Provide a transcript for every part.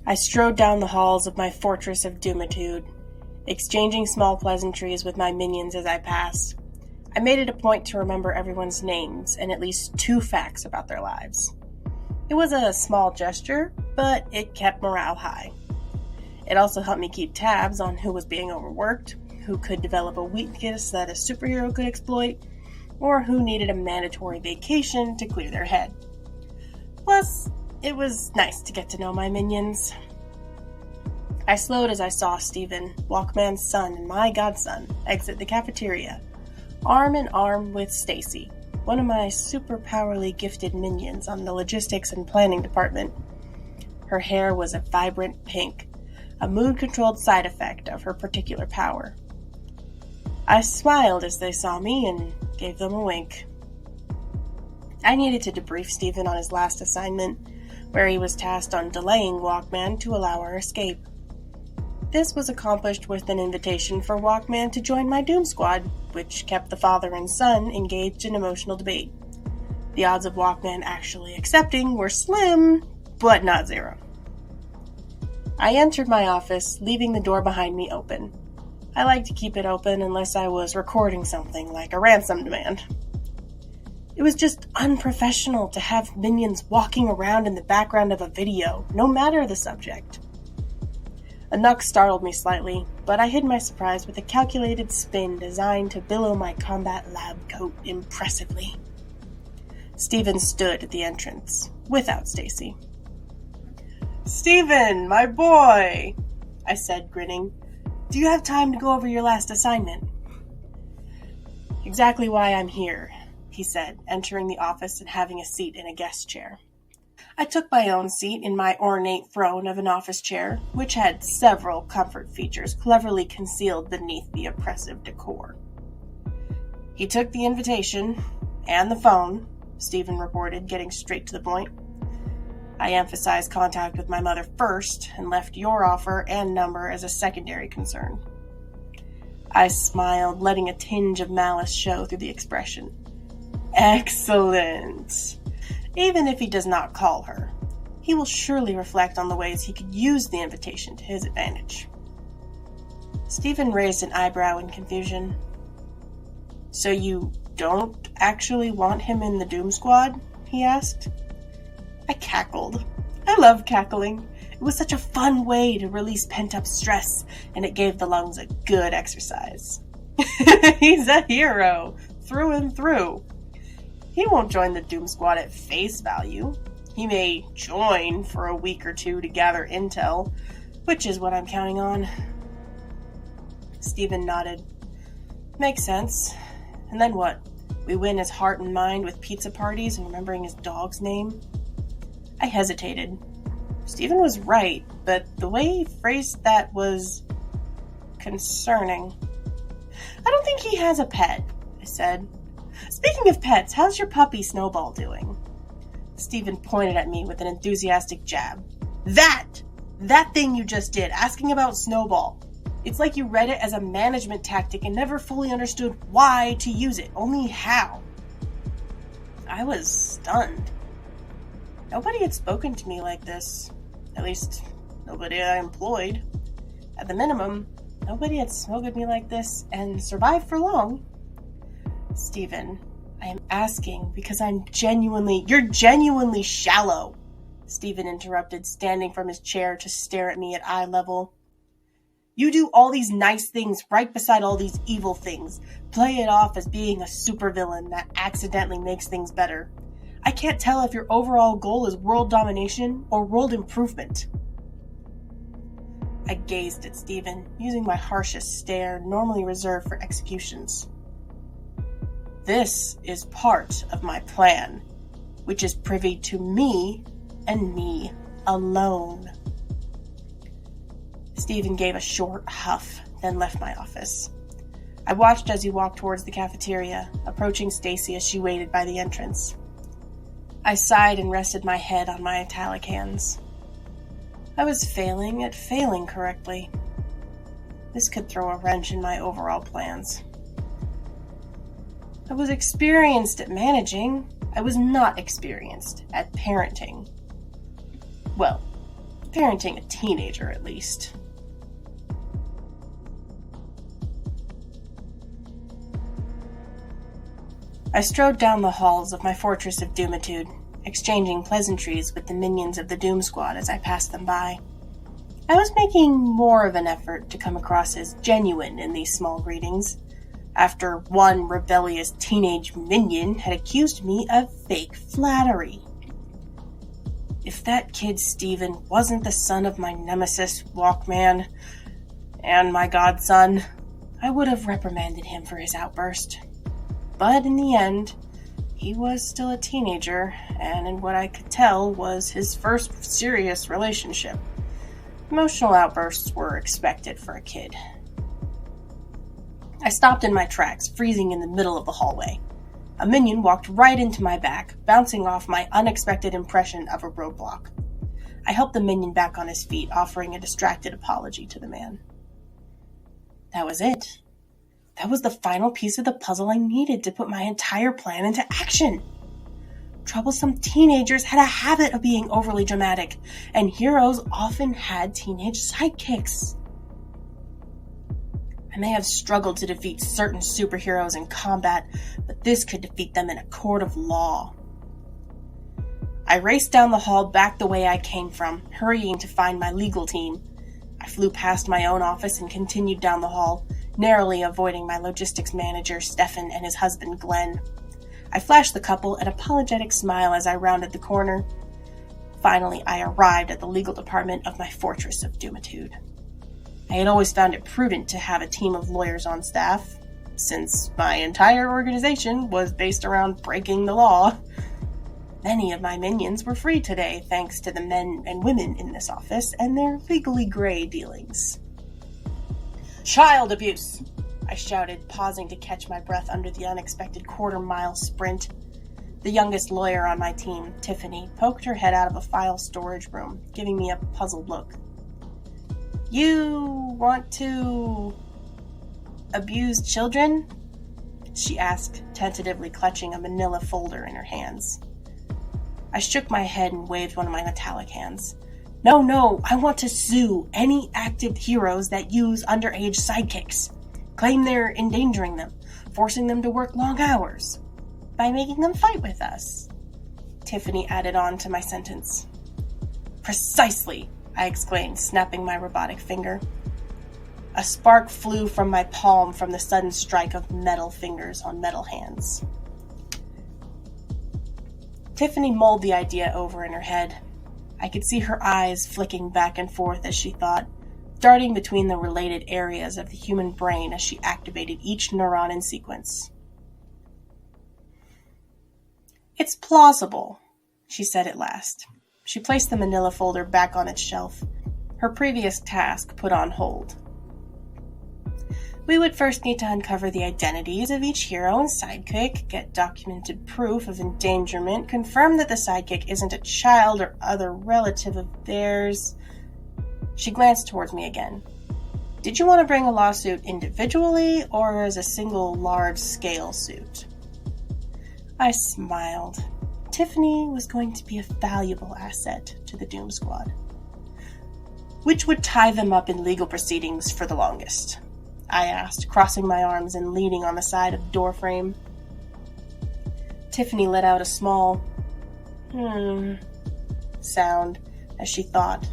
I strode down the halls of my fortress of doomitude, exchanging small pleasantries with my minions as I passed. I made it a point to remember everyone's names and at least 2 facts about their lives. It was a small gesture, but it kept morale high. It also helped me keep tabs on who was being overworked, who could develop a weakness that a superhero could exploit, or who needed a mandatory vacation to clear their head. Plus, it was nice to get to know my minions. I slowed as I saw Steven, WalkMan's son and my godson, exit the cafeteria, arm in arm with Stacy, one of my superpowerly gifted minions on the logistics and planning department. Her hair was a vibrant pink, a mood-controlled side effect of her particular power. I smiled as they saw me and gave them a wink. I needed to debrief Steven on his last assignment, where he was tasked on delaying WalkMan to allow our escape. This was accomplished with an invitation for WalkMan to join my Doom Squad, which kept the father and son engaged in emotional debate. The odds of WalkMan actually accepting were slim, but not zero. I entered my office, leaving the door behind me open. I like to keep it open unless I was recording something like a ransom demand. It was just unprofessional to have minions walking around in the background of a video, no matter the subject. A knock startled me slightly, but I hid my surprise with a calculated spin designed to billow my combat lab coat impressively. Steven stood at the entrance, without Stacy. "Steven, my boy," I said, grinning. "Do you have time to go over your last assignment?" "Exactly why I'm here," he said, entering the office and having a seat in a guest chair. I took my own seat in my ornate throne of an office chair, which had several comfort features cleverly concealed beneath the oppressive decor. "He took the invitation and the phone," Steven reported, getting straight to the point. "I emphasized contact with my mother first and left your offer and number as a secondary concern." I smiled, letting a tinge of malice show through the expression. "Excellent. Even if he does not call her, he will surely reflect on the ways he could use the invitation to his advantage." Steven raised an eyebrow in confusion. "So you don't actually want him in the Doom Squad?" he asked. I cackled. I love cackling. It was such a fun way to release pent-up stress, and it gave the lungs a good exercise. He's a hero, through and through. He won't join the Doom Squad at face value. He may join for a week or two to gather intel, which is what I'm counting on. Steven nodded. "Makes sense. And then what? We win his heart and mind with pizza parties and remembering his dog's name?" I hesitated. Steven was right, but the way he phrased that was concerning. "I don't think he has a pet," I said. "Speaking of pets, how's your puppy Snowball doing?" Steven pointed at me with an enthusiastic jab. That thing you just did, asking about Snowball. It's like you read it as a management tactic and never fully understood why to use it, only how. I was stunned. Nobody had spoken to me like this. At least, nobody I employed. At the minimum, nobody had spoken to me like this and survived for long. "Steven, I am asking because You're genuinely shallow," Steven interrupted, standing from his chair to stare at me at eye level. "You do all these nice things right beside all these evil things. Play it off as being a supervillain that accidentally makes things better. I can't tell if your overall goal is world domination or world improvement." I gazed at Steven, using my harshest stare normally reserved for executions. "This is part of my plan, which is privy to me and me alone." Steven gave a short huff, then left my office. I watched as he walked towards the cafeteria, approaching Stacy as she waited by the entrance. I sighed and rested my head on my italic hands. I was failing at failing correctly. This could throw a wrench in my overall plans. I was experienced at managing. I was not experienced at parenting. Well, parenting a teenager, at least. I strode down the halls of my fortress of doomitude, exchanging pleasantries with the minions of the Doom Squad as I passed them by. I was making more of an effort to come across as genuine in these small greetings, after one rebellious teenage minion had accused me of fake flattery. If that kid Steven wasn't the son of my nemesis WalkMan and my godson, I would have reprimanded him for his outburst. But in the end, he was still a teenager, and in what I could tell was his first serious relationship. Emotional outbursts were expected for a kid. I stopped in my tracks, freezing in the middle of the hallway. A minion walked right into my back, bouncing off my unexpected impression of a roadblock. I helped the minion back on his feet, offering a distracted apology to the man. That was it. That was the final piece of the puzzle I needed to put my entire plan into action. Troublesome teenagers had a habit of being overly dramatic, and heroes often had teenage sidekicks. I may have struggled to defeat certain superheroes in combat, but this could defeat them in a court of law. I raced down the hall back the way I came from, hurrying to find my legal team. I flew past my own office and continued down the hall, narrowly avoiding my logistics manager, Stefan, and his husband, Glenn. I flashed the couple an apologetic smile as I rounded the corner. Finally, I arrived at the legal department of my fortress of doomitude. I had always found it prudent to have a team of lawyers on staff, since my entire organization was based around breaking the law. Many of my minions were free today, thanks to the men and women in this office and their legally gray dealings. Child abuse! I shouted, pausing to catch my breath under the unexpected quarter-mile sprint. The youngest lawyer on my team, Tiffany, poked her head out of a file storage room, giving me a puzzled look. You want to abuse children? She asked, tentatively clutching a manila folder in her hands. I shook my head and waved one of my metallic hands. No, I want to sue any active heroes that use underage sidekicks. Claim they're endangering them, forcing them to work long hours, by making them fight with us. Tiffany added on to my sentence. Precisely, I exclaimed, snapping my robotic finger. A spark flew from my palm from the sudden strike of metal fingers on metal hands. Tiffany mulled the idea over in her head. I could see her eyes flicking back and forth as she thought, darting between the related areas of the human brain as she activated each neuron in sequence. It's plausible, she said at last. She placed the manila folder back on its shelf, her previous task put on hold. We would first need to uncover the identities of each hero and sidekick, get documented proof of endangerment, confirm that the sidekick isn't a child or other relative of theirs. She glanced towards me again. Did you want to bring a lawsuit individually or as a single large-scale suit? I smiled. Tiffany was going to be a valuable asset to the Doom Squad, which would tie them up in legal proceedings for the longest. I asked, crossing my arms and leaning on the side of the doorframe. Tiffany let out a small sound as she thought.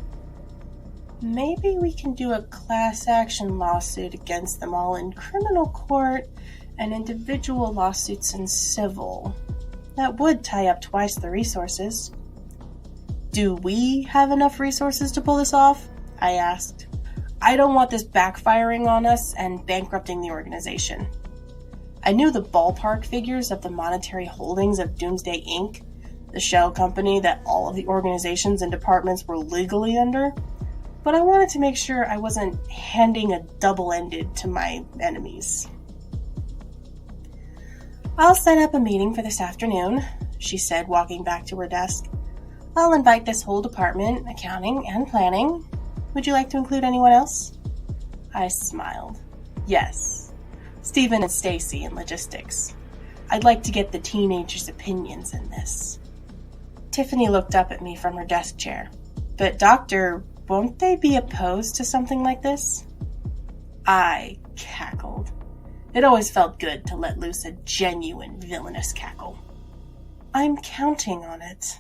Maybe we can do a class action lawsuit against them all in criminal court and individual lawsuits in civil. That would tie up twice the resources. Do we have enough resources to pull this off? I asked. I don't want this backfiring on us and bankrupting the organization. I knew the ballpark figures of the monetary holdings of Doomsday Inc., the shell company that all of the organizations and departments were legally under, but I wanted to make sure I wasn't handing a double-ended to my enemies. I'll set up a meeting for this afternoon, she said, walking back to her desk. I'll invite this whole department, accounting and planning. Would you like to include anyone else? I smiled. Yes. Stephen and Stacy in logistics. I'd like to get the teenagers' opinions in this. Tiffany looked up at me from her desk chair. But Dr. Won't they be opposed to something like this? I cackled. It always felt good to let loose a genuine villainous cackle. I'm counting on it.